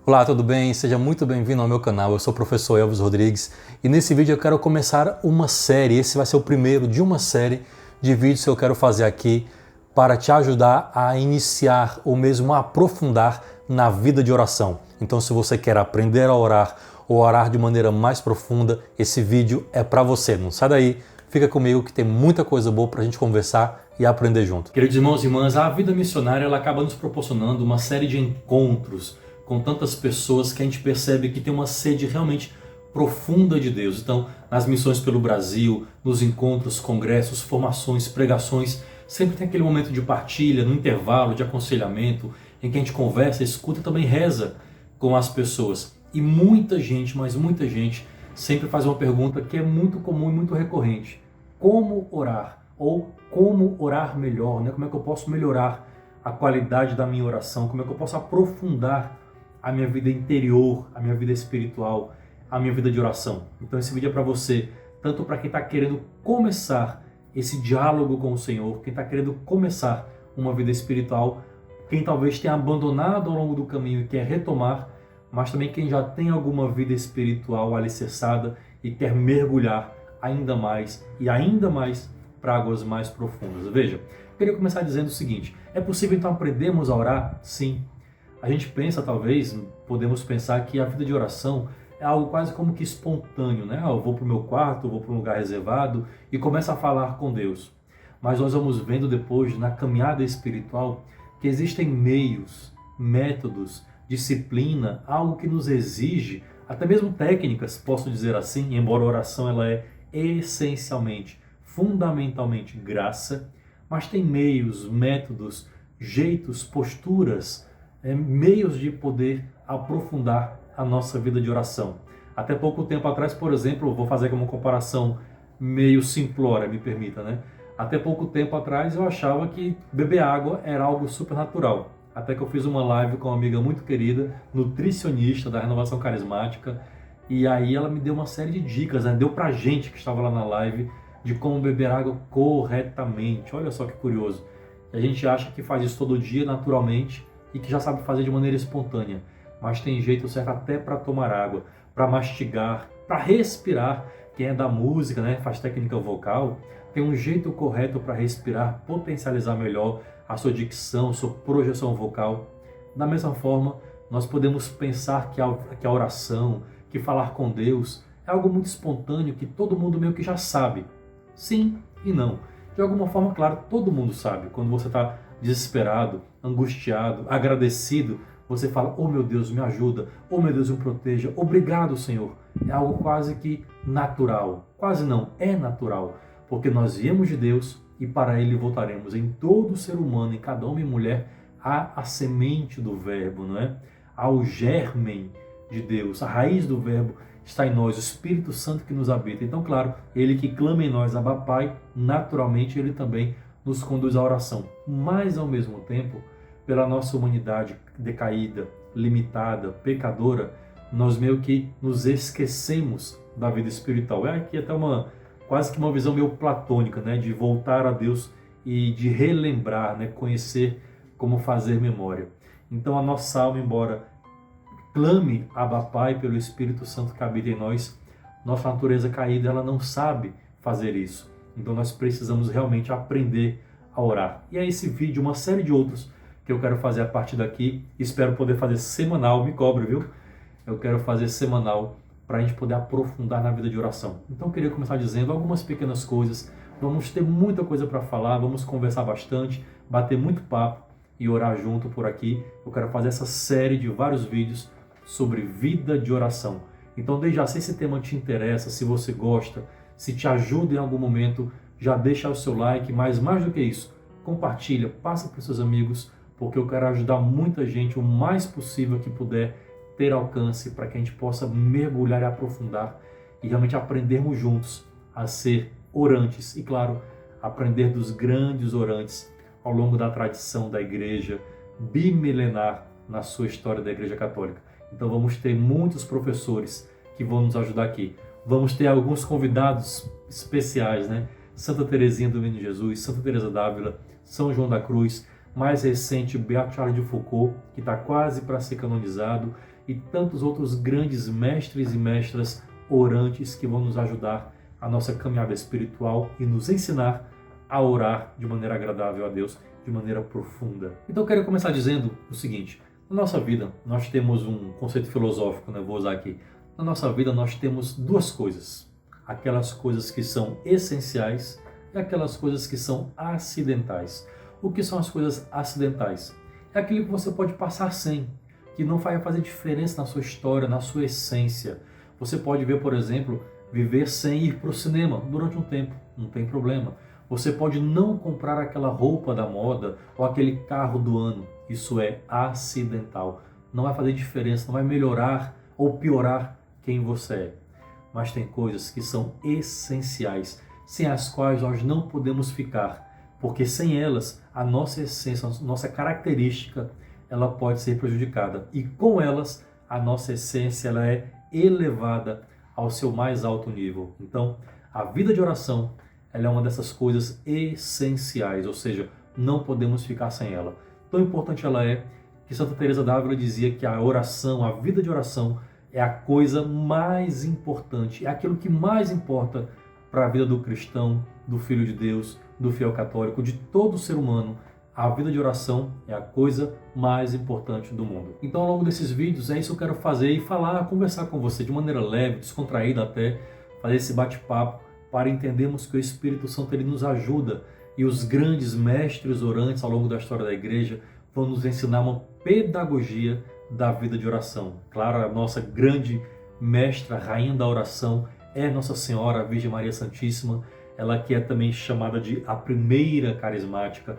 Olá, tudo bem? Seja muito bem-vindo ao meu canal. Eu sou o professor Elvis Rodrigues e nesse vídeo eu quero começar uma série. Esse vai ser o primeiro de uma série de vídeos que eu quero fazer aqui para te ajudar a iniciar ou mesmo a aprofundar na vida de oração. Então, se você quer aprender a orar ou orar de maneira mais profunda, esse vídeo é para você. Não sai daí, fica comigo que tem muita coisa boa para a gente conversar e aprender junto. Queridos irmãos e irmãs, a vida missionária ela acaba nos proporcionando uma série de encontros com tantas pessoas que a gente percebe que tem uma sede realmente profunda de Deus. Então, nas missões pelo Brasil, nos encontros, congressos, formações, pregações, sempre tem aquele momento de partilha, no intervalo, de aconselhamento, em que a gente conversa, escuta e também reza com as pessoas. E muita gente, mas muita gente, sempre faz uma pergunta que é muito comum e muito recorrente. Como orar? Ou como orar melhor? Né? Como é que eu posso melhorar a qualidade da minha oração? Como é que eu posso aprofundar a minha vida interior, a minha vida espiritual, a minha vida de oração? Então esse vídeo é para você, tanto para quem está querendo começar esse diálogo com o Senhor, quem está querendo começar uma vida espiritual, quem talvez tenha abandonado ao longo do caminho e quer retomar, mas também quem já tem alguma vida espiritual alicerçada e quer mergulhar ainda mais e ainda mais para águas mais profundas. Veja, eu queria começar dizendo o seguinte: é possível então aprendermos a orar? Sim. A gente pensa, talvez, podemos pensar que a vida de oração é algo quase como que espontâneo, né? Eu vou para o meu quarto, eu vou para um lugar reservado e começo a falar com Deus. Mas nós vamos vendo depois, na caminhada espiritual, que existem meios, métodos, disciplina, algo que nos exige, até mesmo técnicas, posso dizer assim, embora a oração ela é essencialmente, fundamentalmente graça, mas tem meios, métodos, jeitos, posturas, meios de poder aprofundar a nossa vida de oração. Até pouco tempo atrás, por exemplo, vou fazer aqui uma comparação meio simplória, me permita, né? Até pouco tempo atrás eu achava que beber água era algo supernatural. Até que eu fiz uma live com uma amiga muito querida, nutricionista da Renovação Carismática, e aí ela me deu uma série de dicas, né? Deu pra gente que estava lá na live de como beber água corretamente. Olha só que curioso. A gente acha que faz isso todo dia naturalmente, e que já sabe fazer de maneira espontânea, mas tem jeito certo até para tomar água, para mastigar, para respirar. Quem é da música, né, faz técnica vocal, tem um jeito correto para respirar, potencializar melhor a sua dicção, a sua projeção vocal. Da mesma forma, nós podemos pensar que a oração, que falar com Deus é algo muito espontâneo, que todo mundo meio que já sabe. Sim e não. De alguma forma, claro, todo mundo sabe. Quando você está desesperado, angustiado, agradecido, você fala: oh meu Deus, me ajuda, oh meu Deus, me proteja, obrigado Senhor. É algo quase que natural, quase não, é natural, porque nós viemos de Deus e para Ele voltaremos. Em todo ser humano, em cada homem e mulher, há a semente do verbo, não é? Há o germen de Deus, a raiz do verbo está em nós, o Espírito Santo que nos habita. Então, claro, Ele que clama em nós, Abba Pai, naturalmente Ele também nos conduz à oração, mas ao mesmo tempo, pela nossa humanidade decaída, limitada, pecadora, nós meio que nos esquecemos da vida espiritual. É aqui até quase que uma visão meio platônica, né, de voltar a Deus e de relembrar, né, conhecer como fazer memória. Então a nossa alma, embora clame Abba Pai pelo Espírito Santo que habita em nós, nossa natureza caída ela não sabe fazer isso. Então nós precisamos realmente aprender a orar. E é esse vídeo, uma série de outros que eu quero fazer a partir daqui. Espero poder fazer semanal, me cobre, viu? Eu quero fazer semanal para a gente poder aprofundar na vida de oração. Então eu queria começar dizendo algumas pequenas coisas. Vamos ter muita coisa para falar, vamos conversar bastante, bater muito papo e orar junto por aqui. Eu quero fazer essa série de vários vídeos sobre vida de oração. Então desde já, se esse tema te interessa, se você gosta, se te ajuda em algum momento, já deixa o seu like, mas mais do que isso, compartilha, passa para os seus amigos, porque eu quero ajudar muita gente o mais possível que puder ter alcance para que a gente possa mergulhar e aprofundar e realmente aprendermos juntos a ser orantes e, claro, aprender dos grandes orantes ao longo da tradição da igreja bimilenar na sua história da Igreja Católica. Então vamos ter muitos professores que vão nos ajudar aqui. Vamos ter alguns convidados especiais, né? Santa Teresinha do Menino Jesus, Santa Teresa d'Ávila, São João da Cruz, mais recente, Beato Charles de Foucault, que está quase para ser canonizado, e tantos outros grandes mestres e mestras orantes que vão nos ajudar a nossa caminhada espiritual e nos ensinar a orar de maneira agradável a Deus, de maneira profunda. Então eu quero começar dizendo o seguinte: na nossa vida nós temos um conceito filosófico, vou usar aqui. Na nossa vida nós temos duas coisas: aquelas coisas que são essenciais e aquelas coisas que são acidentais. O que são as coisas acidentais? É aquilo que você pode passar sem, que não vai fazer diferença na sua história, na sua essência. Você pode ver, por exemplo, viver sem ir para o cinema durante um tempo, não tem problema. Você pode não comprar aquela roupa da moda ou aquele carro do ano. Isso é acidental. Não vai fazer diferença, não vai melhorar ou piorar quem você é. Mas tem coisas que são essenciais, sem as quais nós não podemos ficar, porque sem elas a nossa essência, a nossa característica, ela pode ser prejudicada. E com elas a nossa essência ela é elevada ao seu mais alto nível. Então, a vida de oração ela é uma dessas coisas essenciais, ou seja, não podemos ficar sem ela. Tão importante ela é que Santa Teresa d'Ávila dizia que a oração, a vida de oração, é a coisa mais importante, é aquilo que mais importa para a vida do cristão, do filho de Deus, do fiel católico, de todo ser humano. A vida de oração é a coisa mais importante do mundo. Então, ao longo desses vídeos, é isso que eu quero fazer e falar, conversar com você de maneira leve, descontraída até, fazer esse bate-papo para entendermos que o Espírito Santo ele nos ajuda e os grandes mestres orantes ao longo da história da igreja vão nos ensinar uma pedagogia da vida de oração. Claro, a nossa grande mestra, rainha da oração, é Nossa Senhora, a Virgem Maria Santíssima, ela que é também chamada de a primeira carismática,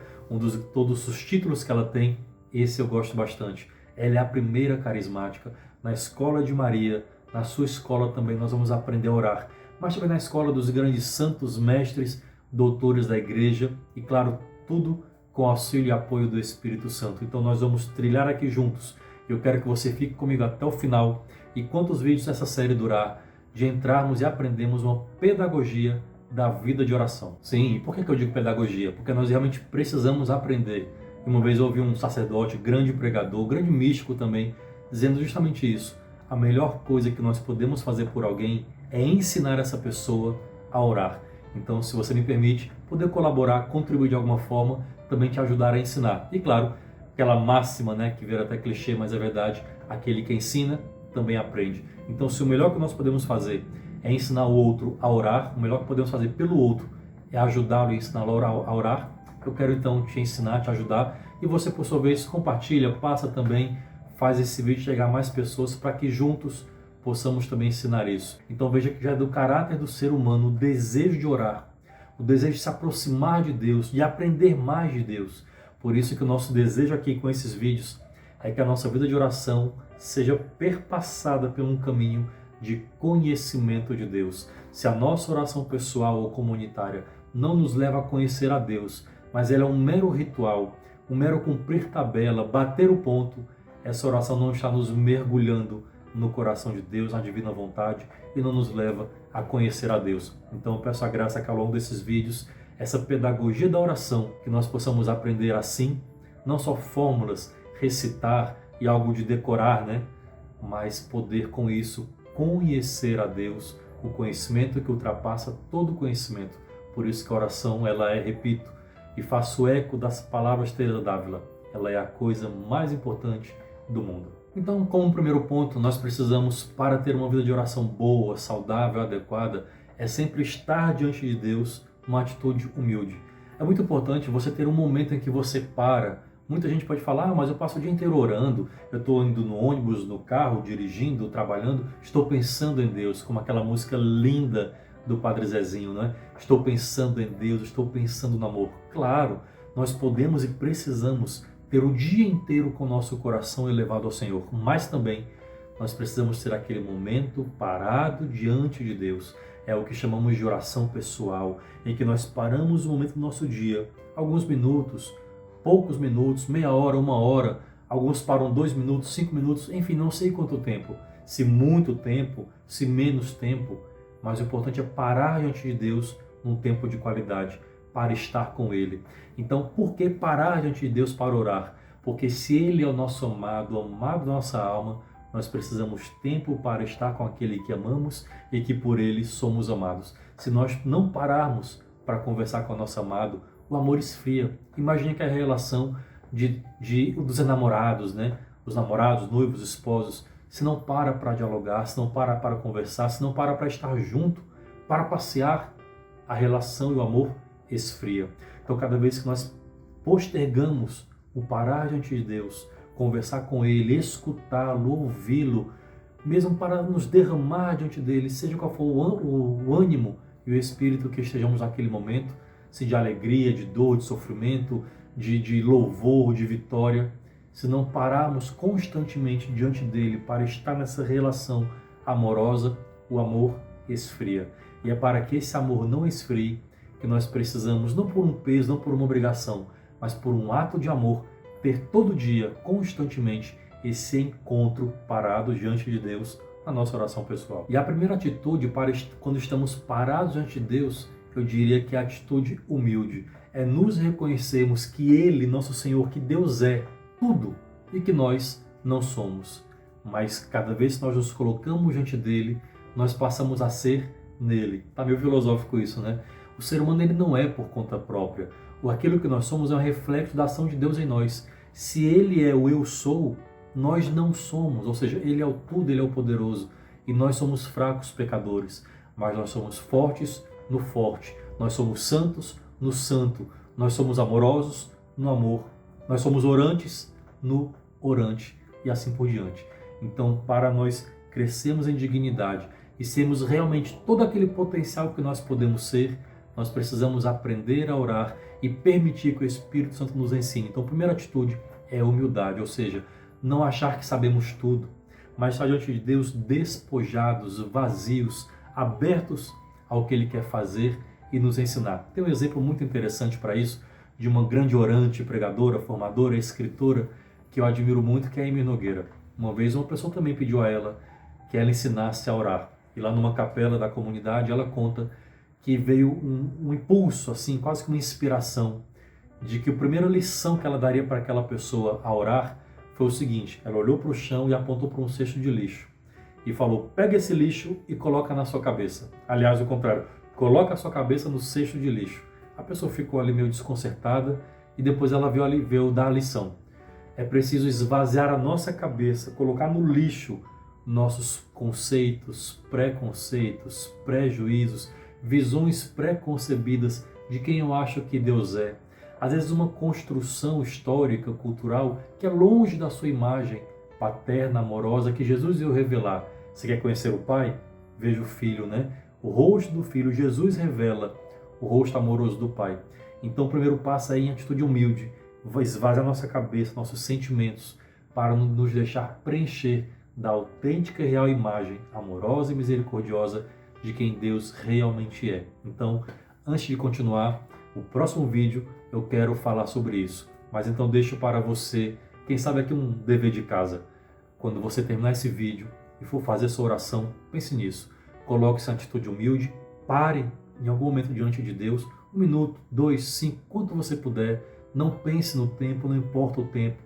todos os títulos que ela tem, esse eu gosto bastante. Ela é a primeira carismática. Na escola de Maria, na sua escola também nós vamos aprender a orar, mas também na escola dos grandes santos mestres, doutores da igreja e, claro, tudo com auxílio e apoio do Espírito Santo. Então nós vamos trilhar aqui juntos. Eu quero que você fique comigo até o final e quantos vídeos essa série durar, de entrarmos e aprendermos uma pedagogia da vida de oração. Sim, e por que eu digo pedagogia? Porque nós realmente precisamos aprender. Uma vez eu ouvi um sacerdote, grande pregador, grande místico também, dizendo justamente isso. A melhor coisa que nós podemos fazer por alguém é ensinar essa pessoa a orar. Então, se você me permite, poder colaborar, contribuir de alguma forma, também te ajudar a ensinar. E claro, aquela máxima, que vira até clichê, mas é verdade, aquele que ensina também aprende. Então, se o melhor que nós podemos fazer é ensinar o outro a orar, o melhor que podemos fazer pelo outro é ajudá-lo e ensiná-lo a orar, eu quero então te ensinar, te ajudar, e você, por sua vez, compartilha, passa também, faz esse vídeo chegar a mais pessoas para que juntos possamos também ensinar isso. Então veja que já é do caráter do ser humano o desejo de orar, o desejo de se aproximar de Deus, de aprender mais de Deus. Por isso que o nosso desejo aqui com esses vídeos é que a nossa vida de oração seja perpassada por um caminho de conhecimento de Deus. Se a nossa oração pessoal ou comunitária não nos leva a conhecer a Deus, mas ela é um mero ritual, um mero cumprir tabela, bater o ponto, essa oração não está nos mergulhando no coração de Deus, na divina vontade, e não nos leva a conhecer a Deus. Então eu peço a graça que ao longo desses vídeos, essa pedagogia da oração, que nós possamos aprender assim, não só fórmulas, recitar e algo de decorar, mas poder com isso conhecer a Deus, o conhecimento que ultrapassa todo conhecimento. Por isso que a oração, ela é, repito, e faço eco das palavras de Teresa d'Ávila, ela é a coisa mais importante do mundo. Então, como primeiro ponto, nós precisamos, para ter uma vida de oração boa, saudável, adequada, é sempre estar diante de Deus uma atitude humilde. É muito importante você ter um momento em que você para. Muita gente pode falar, mas eu passo o dia inteiro orando, eu estou indo no ônibus, no carro, dirigindo, trabalhando, estou pensando em Deus, como aquela música linda do Padre Zezinho, Estou pensando em Deus, estou pensando no amor. Claro, nós podemos e precisamos ter o dia inteiro com o nosso coração elevado ao Senhor, mas também nós precisamos ter aquele momento parado diante de Deus. É o que chamamos de oração pessoal, em que nós paramos o momento do nosso dia, alguns minutos, poucos minutos, meia hora, uma hora, alguns param 2 minutos, 5 minutos, enfim, não sei quanto tempo, se muito tempo, se menos tempo, mas o importante é parar diante de Deus num tempo de qualidade, para estar com Ele. Então, por que parar diante de Deus para orar? Porque se Ele é o nosso amado, o amado da nossa alma, nós precisamos tempo para estar com aquele que amamos e que por ele somos amados. Se nós não pararmos para conversar com o nosso amado, o amor esfria. Imagine que a relação dos enamorados, né? Os namorados, noivos, esposos, se não para dialogar, se não para conversar, se não para estar junto, para passear, a relação e o amor esfria. Então, cada vez que nós postergamos o parar diante de Deus, conversar com Ele, escutá-lo, ouvi-lo, mesmo para nos derramar diante dele, seja qual for o ânimo e o espírito que estejamos naquele momento, se de alegria, de dor, de sofrimento, de louvor, de vitória, se não pararmos constantemente diante dele para estar nessa relação amorosa, o amor esfria. E é para que esse amor não esfrie que nós precisamos, não por um peso, não por uma obrigação, mas por um ato de amor, ter todo dia, constantemente, esse encontro parado diante de Deus na nossa oração pessoal. E a primeira atitude quando estamos parados diante de Deus, eu diria que é a atitude humilde. É nos reconhecermos que Ele, nosso Senhor, que Deus é tudo e que nós não somos. Mas cada vez que nós nos colocamos diante dele, nós passamos a ser nele. Tá meio filosófico isso, né? O ser humano ele não é por conta própria. Aquilo que nós somos é um reflexo da ação de Deus em nós. Se Ele é o eu sou, nós não somos. Ou seja, Ele é o tudo, Ele é o poderoso. E nós somos fracos pecadores. Mas nós somos fortes no forte. Nós somos santos no santo. Nós somos amorosos no amor. Nós somos orantes no orante. E assim por diante. Então, para nós crescermos em dignidade e sermos realmente todo aquele potencial que nós podemos ser, nós precisamos aprender a orar e permitir que o Espírito Santo nos ensine. Então, a primeira atitude é a humildade, ou seja, não achar que sabemos tudo, mas estar diante de Deus despojados, vazios, abertos ao que Ele quer fazer e nos ensinar. Tem um exemplo muito interessante para isso, de uma grande orante, pregadora, formadora, escritora, que eu admiro muito, que é a Amy Nogueira. Uma vez uma pessoa também pediu a ela que ela ensinasse a orar. E lá numa capela da comunidade, ela conta que veio um impulso, assim, quase que uma inspiração, de que a primeira lição que ela daria para aquela pessoa a orar foi o seguinte: ela olhou para o chão e apontou para um cesto de lixo e falou: pega esse lixo e coloca na sua cabeça. Aliás, o contrário, coloca a sua cabeça no cesto de lixo. A pessoa ficou ali meio desconcertada e depois ela veio dar a lição. É preciso esvaziar a nossa cabeça, colocar no lixo nossos conceitos, preconceitos, prejuízos, visões preconcebidas de quem eu acho que Deus é. Às vezes uma construção histórica, cultural, que é longe da sua imagem paterna, amorosa, que Jesus veio revelar. Você quer conhecer o Pai? Veja o Filho, né? O rosto do Filho, Jesus revela o rosto amoroso do Pai. Então o primeiro passo é em atitude humilde, esvaziar nossa cabeça, nossos sentimentos, para nos deixar preencher da autêntica e real imagem amorosa e misericordiosa de quem Deus realmente é. Então, antes de continuar, o próximo vídeo eu quero falar sobre isso. Mas então deixo para você, quem sabe aqui um dever de casa. Quando você terminar esse vídeo e for fazer sua oração, pense nisso. Coloque-se em atitude humilde, pare em algum momento diante de Deus, 1 minuto, 2, 5, quanto você puder. Não pense no tempo, não importa o tempo,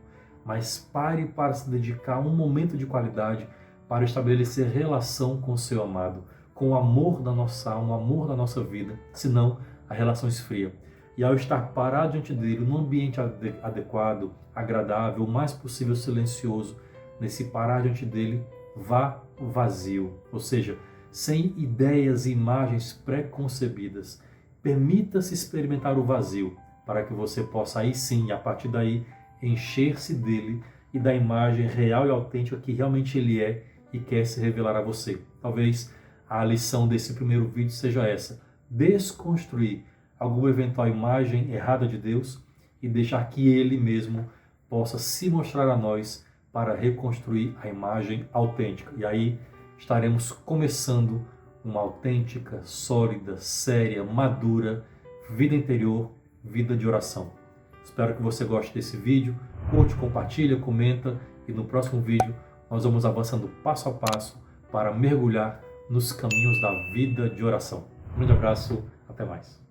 mas pare para se dedicar um momento de qualidade para estabelecer relação com o seu amado, com o amor da nossa alma, o amor da nossa vida, senão a relação esfria. E ao estar parado diante dele, num ambiente adequado, agradável, o mais possível silencioso, nesse parar diante dele, vá vazio, ou seja, sem ideias e imagens pré-concebidas. Permita-se experimentar o vazio, para que você possa aí sim, a partir daí, encher-se dele e da imagem real e autêntica que realmente ele é e quer se revelar a você. Talvez a lição desse primeiro vídeo seja essa: desconstruir alguma eventual imagem errada de Deus e deixar que Ele mesmo possa se mostrar a nós para reconstruir a imagem autêntica. E aí estaremos começando uma autêntica, sólida, séria, madura vida interior, vida de oração. Espero que você goste desse vídeo. Curte, compartilha, comenta e no próximo vídeo nós vamos avançando passo a passo para mergulhar nos caminhos da vida de oração. Um grande abraço, até mais.